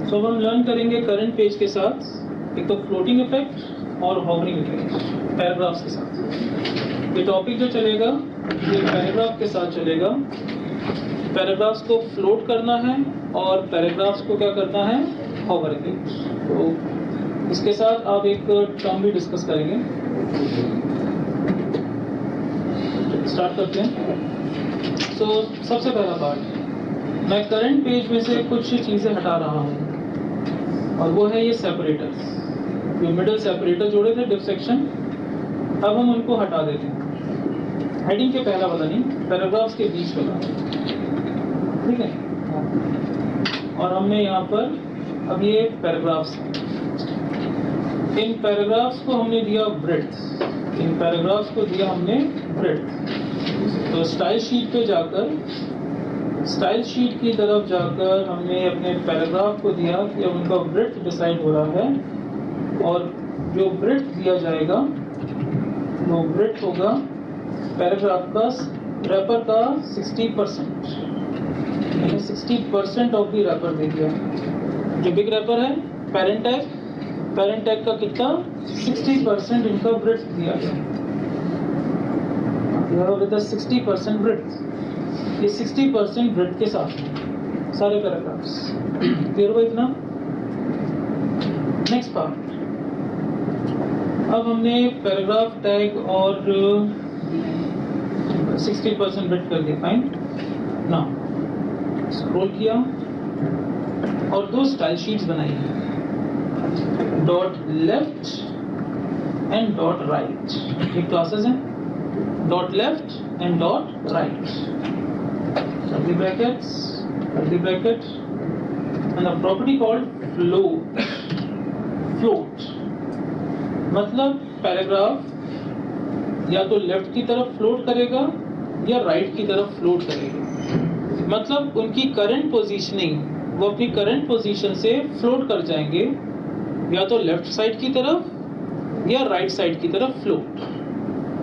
सो अब हम लर्न करेंगे करंट पेज के साथ एक तो फ्लोटिंग इफेक्ट और हॉवरिंग इफेक्ट पैराग्राफ्स के साथ। ये टॉपिक जो चलेगा ये पैराग्राफ के साथ चलेगा। पैराग्राफ्स को फ्लोट करना है और पैराग्राफ्स को क्या करना है, हॉवर इफेक्ट। तो इसके साथ आप एक टर्म भी डिस्कस करेंगे। स्टार्ट करते हैं। सो सबसे पहला पार्ट, मैं करंट पेज में से कुछ चीज़ें हटा रहा हूँ और वो है ये सेपरेटर्स, जो मिडल सेपरेटर जोड़े थे डिफ सेक्शन, अब हम उनको हटा देते हैं। हेडिंग के पहला वाला नहीं, पैराग्राफ्स के बीच वाला, ठीक है। और हमने यहाँ पर अब ये पैराग्राफ्स, इन पैराग्राफ्स को हमने दिया ब्रेड्थ, इन पैराग्राफ्स को दिया हमने ब्रेड्थ। तो स्टाइल शीट पे जाकर, स्टाइल शीट की तरफ जाकर हमने अपने पैराग्राफ को दिया कि अब उनका ब्रेड्थ डिसाइड हो रहा है और जो ब्रेड्थ दिया जाएगा वो ब्रेड्थ होगा पैराग्राफ का रैपर का 60%, मैंने 60% ऑफ दी रैपर दे दिया। जो बिग रैपर है पेरेंट टैग का कितना 60% इनका ब्रेड्थ दिया गया विद 60% ब्रेड्थ। ये 60% ब्रेड्थ के साथ सारे पैराग्राफ्स क्लियर हुआ इतना। नेक्स्ट पार्ट, अब हमने पैराग्राफ टैग और 60% ब्रेड्थ कर दिया, फाइन। नाउ स्क्रॉल किया और दो स्टाइल शीट्स बनाई हैं, dot left and dot right. ये क्लासेस हैं, dot left and dot right, curly brackets, and a property called float. Float मतलब पैराग्राफ या तो लेफ्ट की तरफ फ्लोट करेगा या राइट की तरफ फ्लोट करेगा। मतलब उनकी करंट पोजीशनिंग, वो अपनी करंट पोजीशन से फ्लोट कर जाएंगे या तो लेफ्ट साइड की तरफ या राइट साइड की तरफ। फ्लोट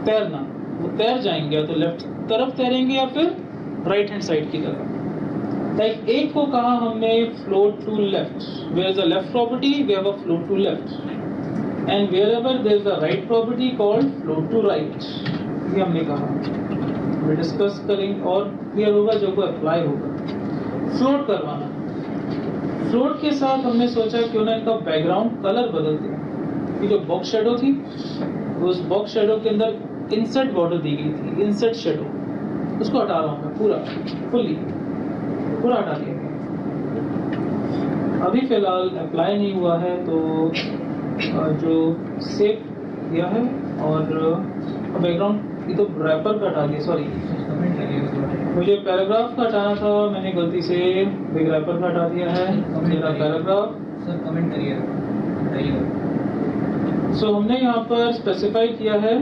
तैरना, वो तैर जाएंगे, या तो लेफ्ट तरफ तैरेंगे या फिर राइट हैंड साइड की तरफ। लाइक एक को कहा हमने float to left, where is the left property we have a float to left, and wherever there is a right property called float to right. ये हमने कहा, वी डिस्कस करेंगे और क्लियर होगा जब वो अप्लाई होगा। फ्लोट करवाना, फ्लोट के साथ हमने सोचा क्यों ना इनका बैकग्राउंड कलर बदल दें। ये जो बॉक्स शेडो थी, उस बॉक्स शेडो के अंदर इंसर्ट बॉर्डर दी गई थी, इंसर्ट शेडो, उसको हटा रहा हूँ मैं पूरा, फुली पूरा हटा दिया। अभी फिलहाल अप्लाई नहीं हुआ है तो जो सेव किया है और बैकग्राउंड, ये तो रैपर का हटा दिया, सॉरी मुझे पैराग्राफ का हटाना था, मैंने गलती से बिग रैपर का हटा दिया है मेरा पैराग्राफ। सर कमेंट करिए। सो हमने यहाँ पर स्पेसिफाई किया है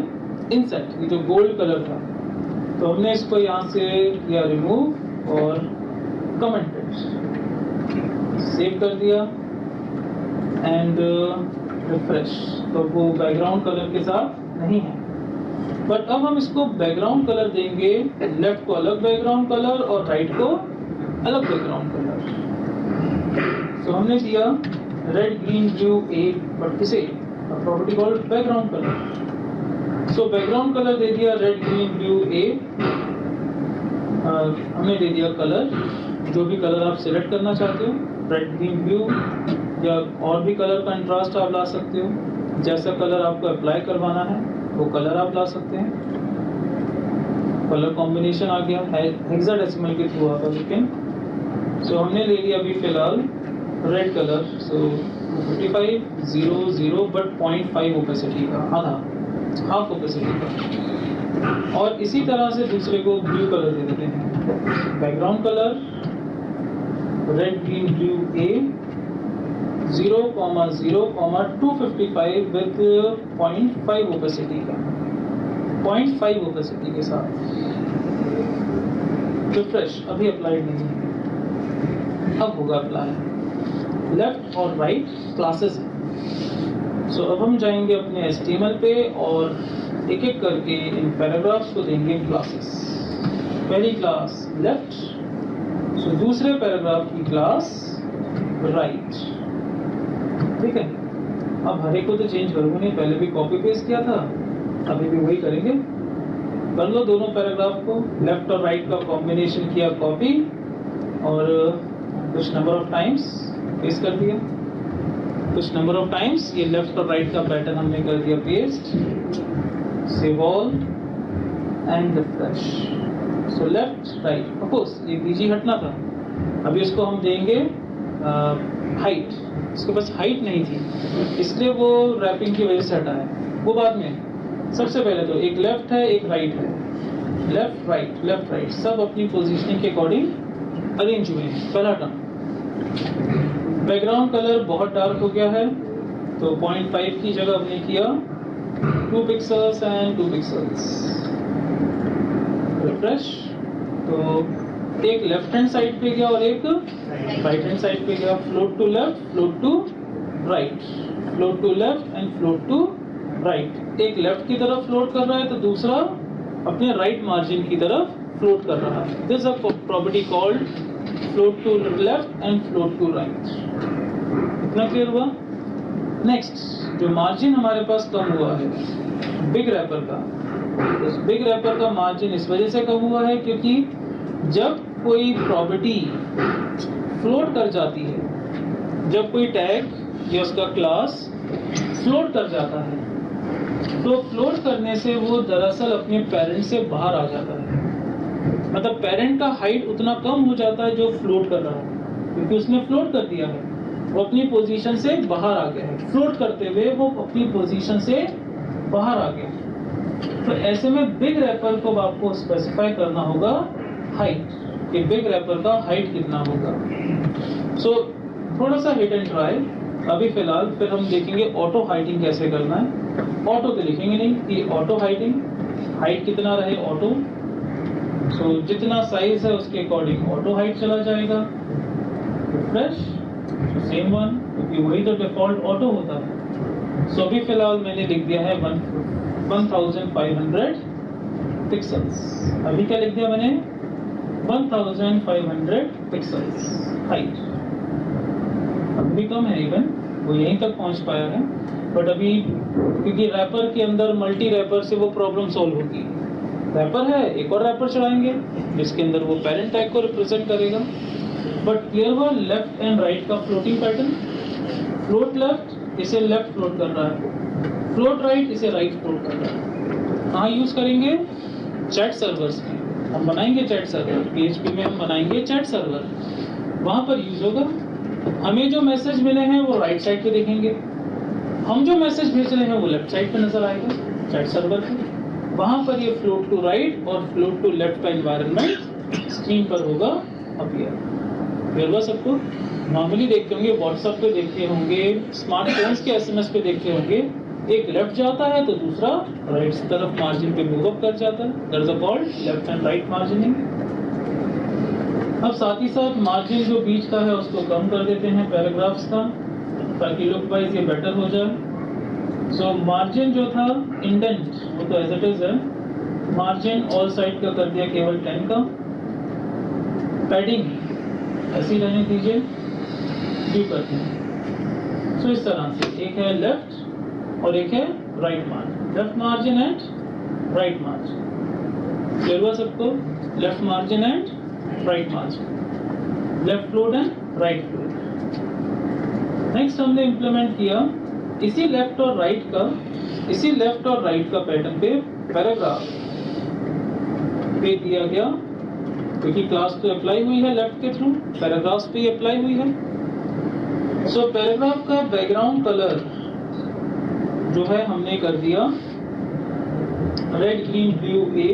इंसर्ट, ये जो गोल्ड कलर था, तो हमने इसको यहाँ से किया रिमूव और कमेंटेड, सेव कर दिया एंड रिफ्रेश। तो वो बैकग्राउंड कलर के साथ नहीं है, बट अब हम इसको बैकग्राउंड कलर देंगे, लेफ्ट को अलग बैकग्राउंड कलर और राइट को अलग बैकग्राउंड कलर। तो हमने दिया red green blue A, but किसे property called background colour. So background colour दे दिया रेड ग्रीन ब्लू ए, हमने दे दिया कलर, जो भी कलर आप सिलेक्ट करना चाहते हो, रेड ग्रीन ब्लू या और भी कलर कंट्रास्ट आप ला सकते हो। जैसा कलर आपको अप्लाई करवाना है वो कलर आप ला सकते हैं। कलर कॉम्बिनेशन आ गया हेक्साडेसिमल के थ्रू आता लेकिन। सो हमने ले लिया अभी फिलहाल red colour, so 5500 but 0.5 opacity का, आधा, हाफ ओपेसिटी का। और इसी तरह से दूसरे को ब्लू कलर दे देते हैं, background colour red green blue A 0,0,255 with 0.5 opacity का, 0.5 ओपेसिटी के साथ। रिफ्रेश, अभी अप्लाइड नहीं है, अब होगा अप्लाई। लेफ्ट और राइट क्लासेस हैं। सो अब हम जाएंगे अपने HTML पे और एक एक करके इन पैराग्राफ्स को देंगे क्लासेस। पहली क्लास लेफ्ट, सो दूसरे पैराग्राफ की क्लास राइट। ठीक है, अब हर एक को तो चेंज करूंगा नहीं, पहले भी कॉपी पेस्ट किया था, अभी भी वही करेंगे। कर लो दोनों पैराग्राफ को, लेफ्ट और राइट का कॉम्बिनेशन किया कॉपी और कुछ नंबर ऑफ टाइम्स पेस्ट कर दिया। कुछ नंबर ऑफ टाइम्स ये लेफ्ट और राइट का पैटर्न हमने कर दिया paste. Save all and refresh. So left right, of course ये बीजी हटना था, अभी इसको हम देंगे हाइट। इसके पास हाइट नहीं थी इसलिए वो रैपिंग की वजह से हटा है, वो बाद में। सबसे पहले तो एक लेफ्ट है एक राइट है, लेफ्ट राइट सब अपनी पोजीशनिंग के अकॉर्डिंग अरेंज हुए हैं। पहला टर्म, बैकग्राउंड कलर बहुत डार्क हो गया है तो 0.5 की जगह हमने किया 2 पिक्सल्स एंड 2 पिक्सल्स। रिफ्रेश, तो एक लेफ्ट हैंड साइड पे गया और एक राइट हैंड साइड पे गया। Float to left, float to right, float to left and float to right. एक लेफ्ट की तरफ फ्लोट कर रहा है तो दूसरा अपने राइट मार्जिन की तरफ फ्लोट कर रहा है। This a property called float to left and float to right. इतना क्लियर हुआ? नेक्स्ट, जो मार्जिन हमारे पास कम हुआ है बिग रैपर का, उस बिग रैपर का मार्जिन इस वजह से कम हुआ है क्योंकि जब कोई प्रॉपर्टी फ्लोट कर जाती है, जब कोई टैग या उसका क्लास फ्लोट कर जाता है तो फ्लोट करने से वो दरअसल अपने पेरेंट से बाहर आ जाता है। मतलब पेरेंट का हाइट उतना कम हो जाता है जो फ्लोट कर रहा है, क्योंकि उसने फ्लोट कर दिया है, वो अपनी पोजीशन से बाहर आ गया है। फ्लोट करते हुए वो अपनी पोजीशन से बाहर आ गया। तो ऐसे में बिग रैपर को आपको स्पेसिफाई करना होगा हाइट, कि बिग रैपर का हाइट कितना होगा। सो थोड़ा सा हिट एंड ट्राई अभी फिलहाल, फिर हम देखेंगे ऑटो हाइटिंग कैसे करना है। ऑटो तो लिखेंगे नहीं कि ऑटो हाइटिंग, हाइट कितना रहे ऑटो। सो जितना साइज है उसके अकॉर्डिंग ऑटो हाइट चला जाएगा। रिफ्रेश, सेम वन, क्योंकि वही तो डिफॉल्ट ऑटो होता है। सो अभी फिलहाल मैंने लिख दिया है 1500 पिक्सल्स। अभी क्या लिख दिया मैंने? 1500 पिक्सल्स हाइट। अभी कम है, इवन वो यहीं तक पहुंच पाया है, बट अभी क्योंकि रैपर के अंदर मल्टी रैपर से वो प्रॉब्लम सॉल्व होगी। रैपर है, एक और रैपर चढ़ाएंगे जिसके अंदर वो पेरेंट टैग को रिप्रेजेंट करेगा। बट क्लियर हुआ लेफ्ट एंड राइट का फ्लोटिंग पैटर्न। फ्लोट लेफ्ट इसे लेफ्ट फ्लोट कर रहा है, फ्लोट राइट इसे राइट फ्लोट कर रहा है। कहाँ यूज करेंगे? चैट सर्वर्स में हम बनाएंगे चैट सर्वर, PHP में हम बनाएंगे चैट सर्वर, वहां पर यूज होगा। हमें जो मैसेज मिले हैं वो राइट साइड पे देखेंगे, हम जो मैसेज भेज रहे हैं वो लेफ्ट साइड पे नजर आएगा चैट सर्वर पे। वहां पर ये फ्लोट टू राइट और फ्लोट टू लेफ्ट का एनवायरनमेंट स्क्रीन पर होगा अपीयर। क्लियर हुआ सबको? नॉर्मली देखते होंगे व्हाट्सएप पे देखते होंगे, स्मार्टफोन्स के SMS पे देखते होंगे, एक लेफ्ट जाता है तो दूसरा राइट तरफ मार्जिन पे मूव अप कर जाता है। That is called left and right margining. अब साथ ही साथ मार्जिन जो बीच का है उसको कम कर देते हैं पैराग्राफ्स का, ताकि लुक वाइज ये बेटर हो जाए। सो मार्जिन जो था इंडेंट वो तो एज इट इज है, मार्जिन ऑल साइड का कर दिया केवल 10 का। पैडिंग ऐसी रहने दीजिए, व्यू करते हैं। सो इस तरह से एक है लेफ्ट और एक है right margin, left margin and right margin. Clear हुआ सबको? Left margin and right margin, left float and right float. Next हमने इंप्लीमेंट किया इसी लेफ्ट और राइट का पैटर्न पे पैराग्राफ पे दिया गया, क्योंकि क्लास तो अप्लाई हुई है लेफ्ट के थ्रू, पैराग्राफ्स पे अप्लाई हुई है। सो पैराग्राफ का बैकग्राउंड कलर जो है हमने कर दिया रेड ग्रीन ब्लू A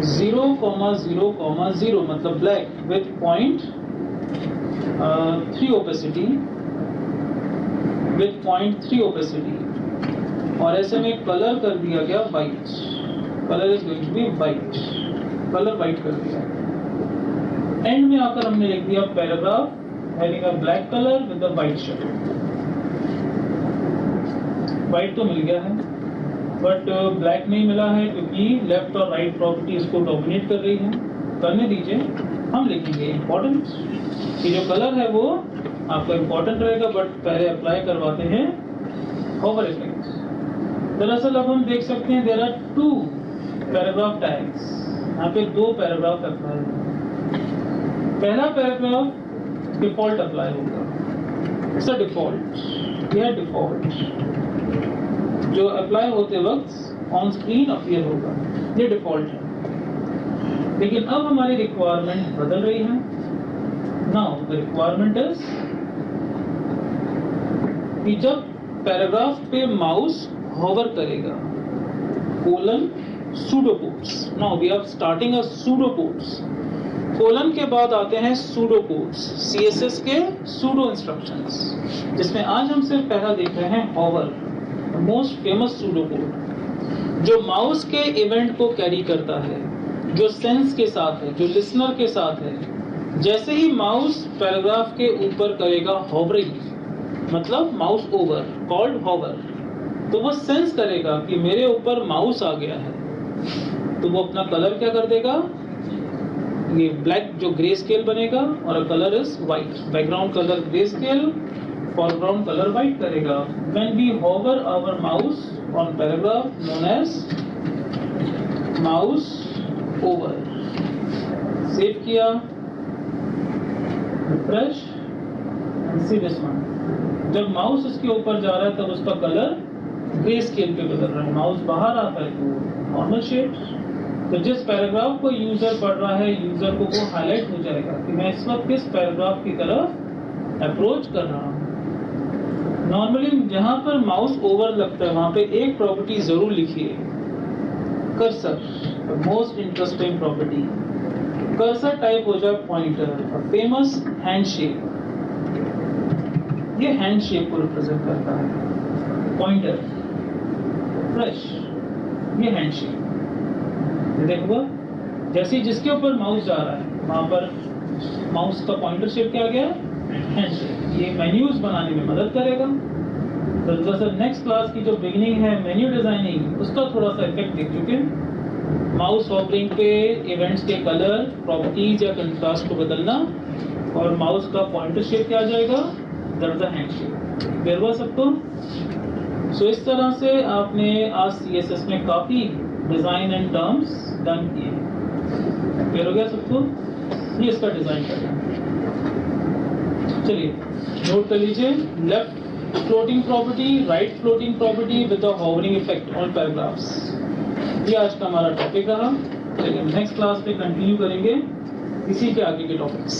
0,0,0 मतलब black with 0.3 opacity, with 0.3 opacity. और ऐसे में कलर कर दिया गया white, colour is going to be white, colour white कर दिया। एंड में आकर हमने लिख दिया paragraph having a black colour with a white shadow. White तो मिल गया है बट ब्लैक नहीं मिला है क्योंकि लेफ्ट और राइट प्रॉपर्टी इसको डोमिनेट कर रही है। करने दीजिए। हम लिखेंगे इम्पोर्टेंट, कि जो कलर है वो आपका इम्पोर्टेंट रहेगा, बट पहले अप्लाई करवाते हैं होवर इफेक्ट। दरअसल अब हम देख सकते हैं देयर आर 2 पैराग्राफ टैग्स, यहाँ पे 2 पैराग्राफ अप्लाई होगा। पहला पैराग्राफ डिफॉल्ट अप्लाई होगा, इट्स अ डिफॉल्ट, यह डिफॉल्ट जो अप्लाई होते वक्त ऑन स्क्रीन अपीयर होगा, ये डिफॉल्ट है। लेकिन अब हमारी रिक्वायरमेंट बदल रही है। नाउ द रिक्वायरमेंट इज कि जब पैराग्राफ पे माउस होवर करेगा, colon pseudocodes, now we are starting a pseudocodes, colon के बाद आते हैं सूडोकोड्स, सीएसएस के सूडो इंस्ट्रक्शंस, जिसमें आज हम सिर्फ पहला देख रहे हैं होवर, मोस्ट फेमस सूडोकोड जो माउस के इवेंट को कैरी करता है, जो सेंस के साथ है, जो लिसनर के साथ है। जैसे ही माउस पैराग्राफ के ऊपर करेगा होवरिंग, मतलब माउस ओवर, कॉल्ड होवर, तो वो सेंस करेगा कि मेरे ऊपर माउस आ गया है, तो वो अपना कलर क्या कर देगा, ये ब्लैक जो ग्रे स्केल बनेगा और colour is white, background colour grey scale, foreground colour white करेगा। When we hover our mouse on paragraph known as mouse over, save किया, रिफ्रेश, सी दिस वन। जब माउस इसके ऊपर जा रहा है तब उसका कलर ग्रे स्केल पे बदल रहा है, माउस बाहर आता है तो नॉर्मल शेड। तो जिस पैराग्राफ को यूजर पढ़ रहा है, यूजर को वो हाईलाइट हो जाएगा कि मैं इस वक्त किस पैराग्राफ की तरफ अप्रोच कर रहा हूँ। नॉर्मली जहां पर माउस ओवर लगता है वहां पे एक प्रॉपर्टी जरूर लिखिए, cursor, most interesting property. Cursor type हो जाए पॉइंटर, फेमस हैंड शेप, ये हैंड शेप को रिप्रेजेंट करता है, पॉइंटर, फ्रेश, ये हैंड शेप। देखो जैसे जिसके ऊपर माउस जा रहा है वहां पर माउस का पॉइंटर शेप क्या आ गया, हैंड शेप। ये मेन्यूज बनाने में मदद करेगा। तो जैसे नेक्स्ट क्लास की जो बिगिनिंग है मेन्यू डिजाइनिंग, उसका थोड़ा सा इफेक्ट देख चुके। माउस होवरिंग पे इवेंट्स के कलर, प्रॉपर्टीज या कंट्रास्ट को बदलना, और माउस का पॉइंटर शेप क्या आ जाएगा, that is the hand shape. Clear हुआ सबको? सो इस तरह से आपने आज सीएसएस में काफी डिजाइन एंड टर्म्स डन किए। क्लियर हो गया सबको? ये इसका डिजाइन करना है। चलिए नोट कर लीजिए, left floating property, right floating property with the hovering effect on paragraphs. ये आज का हमारा टॉपिक रहा। चलिए नेक्स्ट क्लास पे कंटिन्यू करेंगे इसी के आगे के टॉपिक्स।